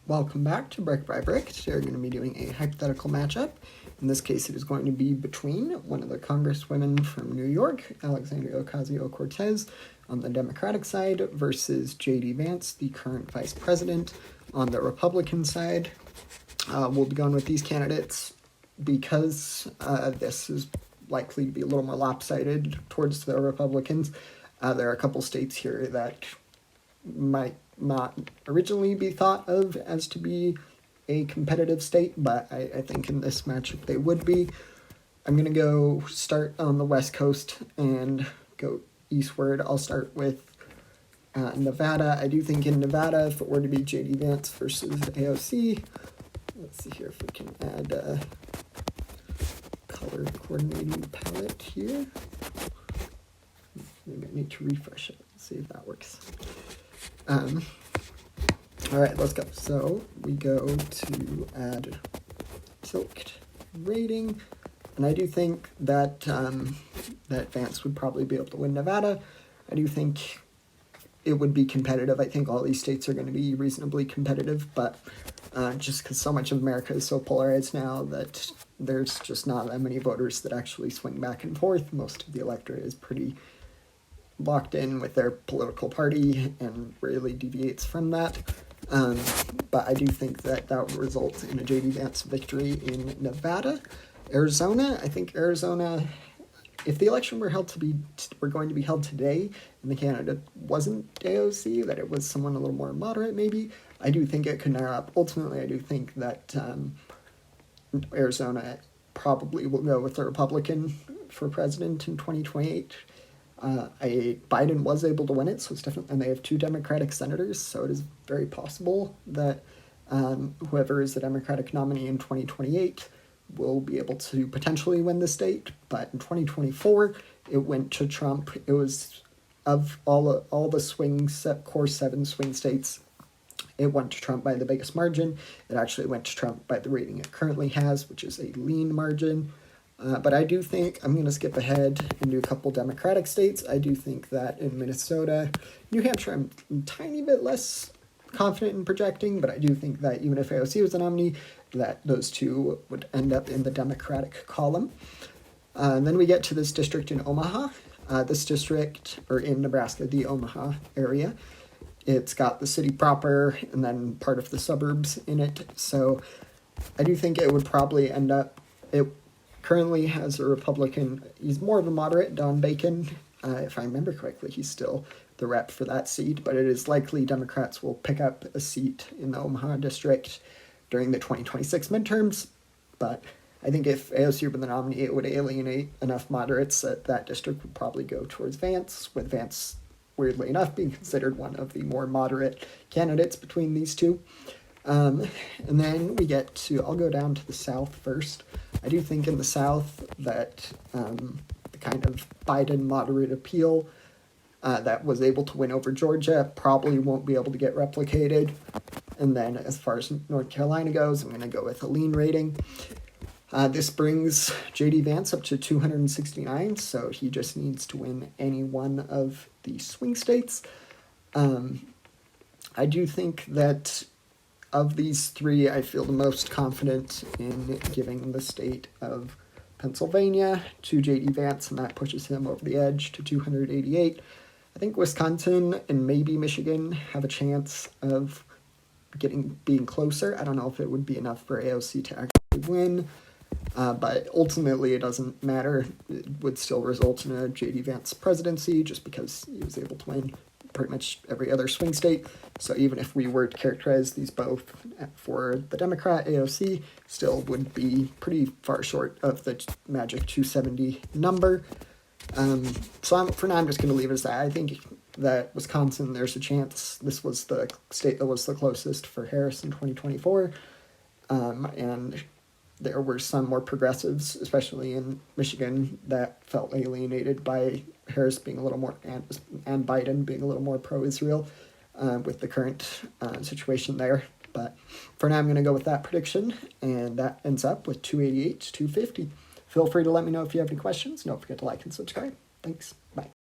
Welcome back to Brick by Brick. Today we're going to be doing a hypothetical matchup. In this case, it is going to be between one of the congresswomen from New York, Alexandria Ocasio-Cortez, on the Democratic side, versus J.D. Vance, the current vice president, on the Republican side. We'll be going with these candidates because this is likely to be a little more lopsided towards the Republicans. There are a couple states here that might not originally be thought of as to be a competitive state, but I think in this matchup they would be. I'm going to go start on the West Coast and go eastward. I'll start with Nevada. I do think in Nevada, if it were to be J.D. Vance versus AOC, let's see here if we can add a color coordinating palette here. Maybe I need to refresh it. Let's see if that works. All right, let's go. So we go to add silked rating, and I do think that that Vance would probably be able to win Nevada. I do think it would be competitive. I think all these states are going to be reasonably competitive, but just because so much of America is so polarized now that there's just not that many voters that actually swing back and forth. Most of the electorate is pretty locked in with their political party and rarely deviates from that. But I do think that would result in a J.D. Vance victory in Nevada. Arizona, I think Arizona, if the election were going to be held today and the candidate wasn't AOC, that it was someone a little more moderate maybe, I do think it could narrow up. Ultimately, I do think that Arizona probably will go with the Republican for president in 2028. Biden was able to win it, so it's definitely, and they have 2 Democratic senators, so it is very possible that whoever is the Democratic nominee in 2028 will be able to potentially win the state. But in 2024, it went to Trump. It was of all the core 7 swing states, it went to Trump by the biggest margin. It actually went to Trump by the rating it currently has, which is a lean margin. But I do think, I'm going to skip ahead and do a couple Democratic states. I do think that in Minnesota, New Hampshire, I'm a tiny bit less confident in projecting, but I do think that even if AOC was the nominee, that those 2 would end up in the Democratic column. Then we get to this district in Omaha. This district, or in Nebraska, the Omaha area, it's got the city proper and then part of the suburbs in it. So I do think it would probably end up, it currently has a Republican, he's more of a moderate, Don Bacon. If I remember correctly, he's still the rep for that seat, but it is likely Democrats will pick up a seat in the Omaha district during the 2026 midterms. But I think if AOC were the nominee, it would alienate enough moderates that that district would probably go towards Vance, with Vance, weirdly enough, being considered one of the more moderate candidates between these 2. And then we get to, I'll go down to the South first. I do think in the South that the kind of Biden moderate appeal that was able to win over Georgia probably won't be able to get replicated. And then as far as North Carolina goes, I'm going to go with a lean rating. This brings J.D. Vance up to 269, so he just needs to win any one of the swing states. I do think that of these 3, I feel the most confident in giving the state of Pennsylvania to J.D. Vance, and that pushes him over the edge to 288. I think Wisconsin and maybe Michigan have a chance of being closer. I don't know if it would be enough for AOC to actually win, but ultimately it doesn't matter. It would still result in a J.D. Vance presidency just because he was able to win pretty much every other swing state. So even if we were to characterize these both for the Democrat, AOC still would be pretty far short of the magic 270 number. So for now, I'm just going to leave it as that. I think that Wisconsin, there's a chance. This was the state that was the closest for Harris in 2024. And there were some more progressives, especially in Michigan, that felt alienated by Harris being a little more, and Biden being a little more pro-Israel with the current situation there. But for now, I'm going to go with that prediction, and that ends up with 288 to 250. Feel free to let me know if you have any questions. Don't forget to like and subscribe. Thanks. Bye.